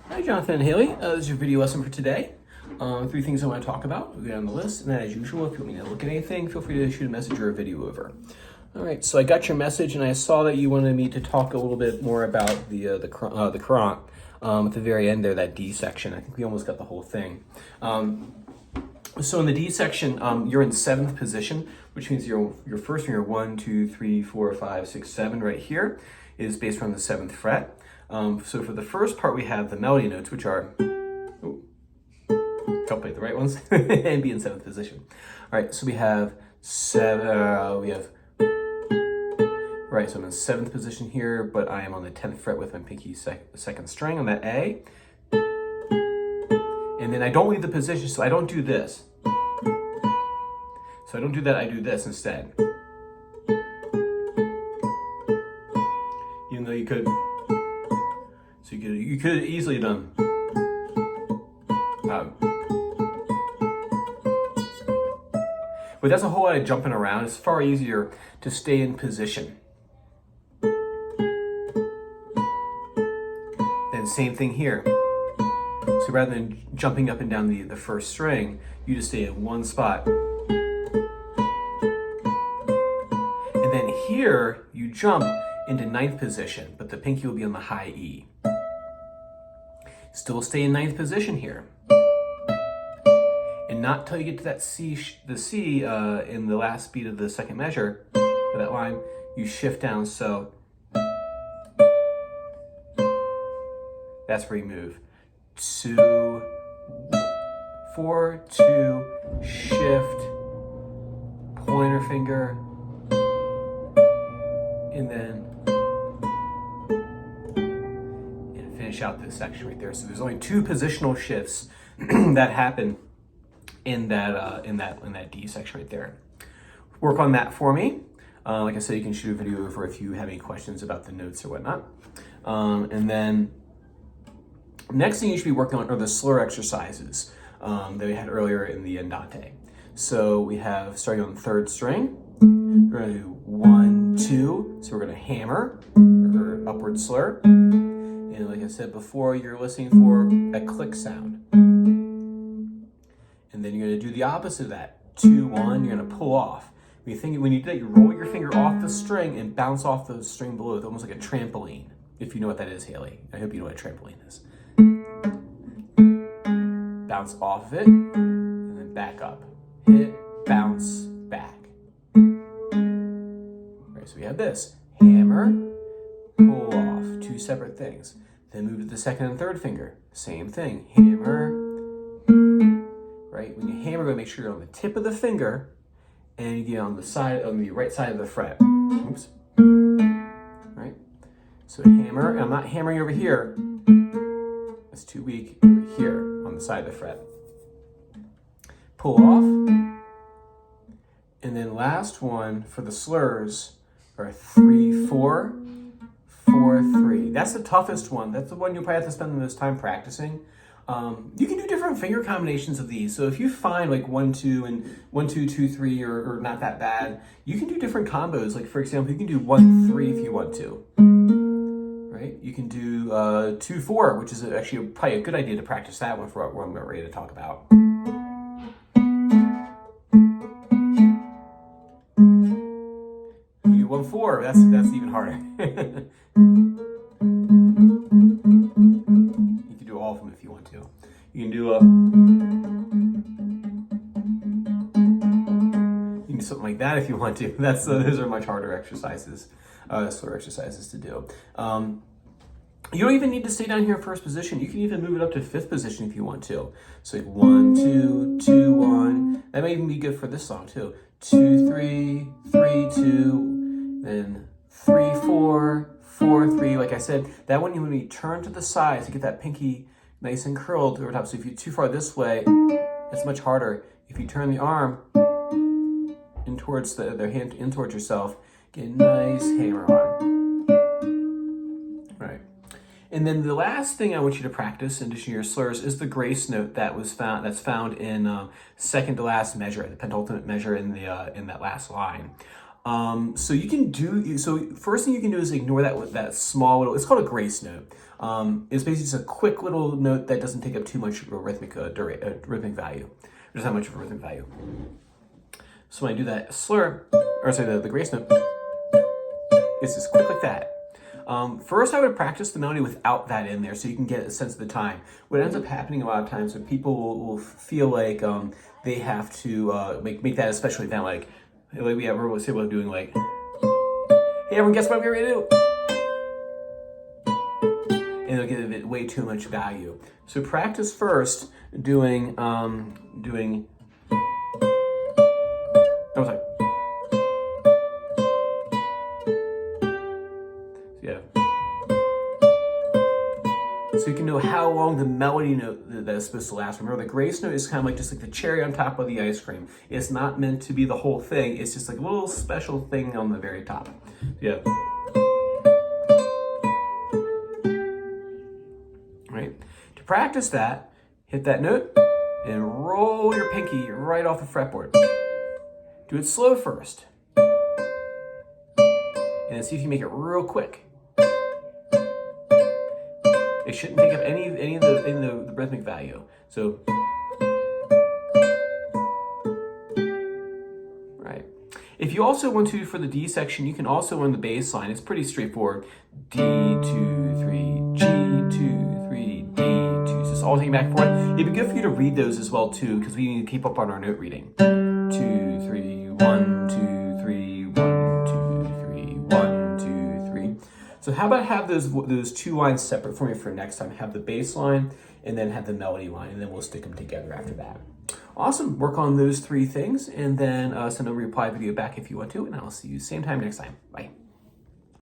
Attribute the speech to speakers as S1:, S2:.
S1: Hi, Jonathan and Haley. This is your video lesson for today. Three things I want to talk about. We'll get on the list, and then as usual, if you want me to look at anything, feel free to shoot a message or a video over. All right, so I got your message, and I saw that you wanted me to talk a little bit more about the Quran at the very end there, that D section. I think we almost got the whole thing. So in the D section, you're in 7th position, which means your first finger, 1, 2, 3, 4, 5, 6, 7, right here, is based on the 7th fret. So for the first part, we have the melody notes, which are, don't play the right ones, and be in 7th position. All right, so we have right, so I'm in 7th position here, but I am on the 10th fret with my pinky second string on that A. And then I don't leave the position, so I don't do this. So I don't do that, I do this instead. Even though you could, so you could have easily done, but that's a whole lot of jumping around. It's far easier to stay in position. Then same thing here. So rather than jumping up and down the first string, you just stay in one spot. And then here, you jump into 9th position, but the pinky will be on the high E. Still stay in 9th position here. And not till you get to that C in the last beat of the second measure, of that line, you shift down, so that's where you move. 2, 4, 2, shift, pointer finger, and then finish out this section right there. So there's only 2 positional shifts that happen in that D section right there. Work on that for me. Like I said, you can shoot a video over if you have any questions about the notes or whatnot. And then next thing you should be working on are the slur exercises that we had earlier in the Andante. So we have, starting on the 3rd string, we're going to do 1, 2. So we're going to hammer or upward slur. And like I said before, you're listening for a click sound. And then you're going to do the opposite of that. 2, 1, you're going to pull off. When you do that, you roll your finger off the string and bounce off the string below it, almost like a trampoline. If you know what that is, Haley. I hope you know what a trampoline is. Bounce off of it, and then back up. Hit, bounce, back. All right, so we have this. Hammer, pull off. 2 separate things. Then move to the 2nd and 3rd finger. Same thing. Hammer. Right? When you hammer, go make sure you're on the tip of the finger and you get on the right side of the fret. Oops. Right? So hammer, and I'm not hammering over here. That's too weak. Over here on the side of the fret. Pull off. And then last one for the slurs are 3, 4, 4, 3. That's the toughest one. That's the one you'll probably have to spend the most time practicing. You can do different finger combinations of these. So if you find like 1, 2 and 1, 2, 2, 3 or not that bad, you can do different combos. Like for example, you can do 1, 3 if you want to. Right? You can do 2, 4, which is actually probably a good idea to practice that one for what I'm ready to talk about. You do 1, 4. That's even harder. You can do all of them if you want to. You can do something like that if you want to. Those are much harder exercises, slur exercises to do. You don't even need to stay down here in 1st position. You can even move it up to 5th position if you want to. So like 1, 2, 2, 1. That may even be good for this song too. 2, 3, 3, 2, then 3, 4, 4, 3. Like I said, that one you want to turn to the side to get that pinky nice and curled over top. So if you're too far this way, it's much harder. If you turn the arm in towards the hand in towards yourself, get a nice hammer on. Right. And then the last thing I want you to practice, in addition to your slurs, is the grace note that's found in 2nd to last measure, the penultimate measure in that last line. So you can do, so first thing you can do is ignore that small little, it's called a grace note. It's basically just a quick little note that doesn't take up too much rhythmic value. There's not much of a rhythmic value. So when I do that slur, or sorry, the grace note, it's just quick like that. First, I would practice the melody without that in there so you can get a sense of the time. What ends up happening a lot of times when people will feel like they have to make that a special event, like we have, we're doing like, hey everyone, guess what we're ready to do? And it'll give it way too much value. So practice first doing, sorry. Yeah. So you can know how long the melody note that is supposed to last. Remember, the grace note is kind of like just like the cherry on top of the ice cream. It's not meant to be the whole thing. It's just like a little special thing on the very top. Yeah. Right. To practice that, hit that note and roll your pinky right off the fretboard. Do it slow first. And then see if you make it real quick. It shouldn't take up any of the rhythmic value. So, right. If you also want to, for the D section, you can also run the bass line. It's pretty straightforward. D, 2, 3, G, 2, 3, D, 2. So just all taking back and forth. It'd be good for you to read those as well too, because we need to keep up on our note reading. 2, 3, 1, 2, 3, 1, 2, 3, 1, 2, 3. So how about have those two lines separate for me for next time? Have the bass line and then have the melody line, and then we'll stick them together after that. Awesome. Work on those three things, and then send a reply video back if you want to, and I'll see you same time next time. Bye.